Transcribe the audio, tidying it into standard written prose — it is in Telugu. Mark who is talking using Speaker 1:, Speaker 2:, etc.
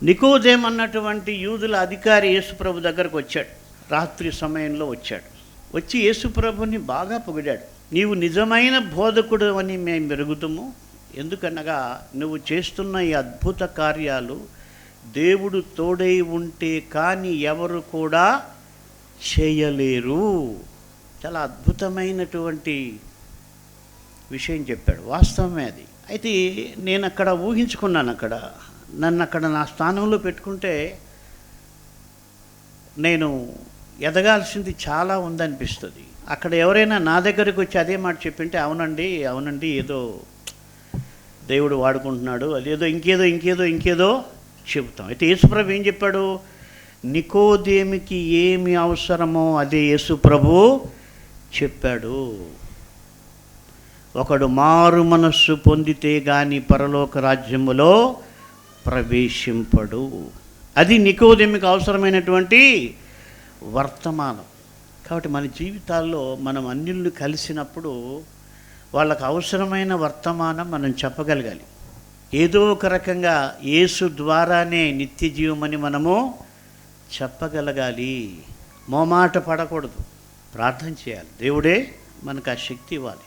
Speaker 1: నికోదేము అన్నటువంటి యూదుల అధికారి యేసుప్రభు దగ్గరకు వచ్చాడు. రాత్రి సమయంలో వచ్చాడు. వచ్చి యేసుప్రభుని బాగా పొగిడాడు. నీవు నిజమైన బోధకుడు అని మేము మెరుగుతాము. ఎందుకనగా నువ్వు చేస్తున్న ఈ అద్భుత కార్యాలు దేవుడు తోడై ఉంటే కానీ ఎవరు కూడా చేయలేరు. చాలా అద్భుతమైనటువంటి విషయం చెప్పాడు. వాస్తవమే అది. అయితే నేను అక్కడ ఊహించుకున్నాను. నన్ను అక్కడ నా స్థానంలో పెట్టుకుంటే నేను ఎదగాల్సింది చాలా ఉందనిపిస్తుంది. అక్కడ ఎవరైనా నా దగ్గరికి వచ్చి అదే మాట చెప్పింటే అవునండి ఏదో దేవుడు వాడుకుంటున్నాడు, అదేదో ఇంకేదో చెబుతాం. అయితే యేసుప్రభు ఏం చెప్పాడు? నికోదేమికి ఏమి అవసరమో అదే యేసుప్రభు చెప్పాడు. ఒకడు మారు మనస్సు పొందితే గాని పరలోక రాజ్యములో ప్రవేశింపడు. అది నికోదేమికి అవసరమైనటువంటి వర్తమానం. కాబట్టి మన జీవితాల్లో మనం అన్యుల్ని కలిసినప్పుడు వాళ్ళకు అవసరమైన వర్తమానం మనం చెప్పగలగాలి. ఏదో ఒక రకంగా యేసు ద్వారానే నిత్య జీవమని మనము చెప్పగలగాలి. మోమాట పడకూడదు. ప్రార్థన చేయాలి. దేవుడే మనకు ఆ శక్తి ఇవ్వాలి.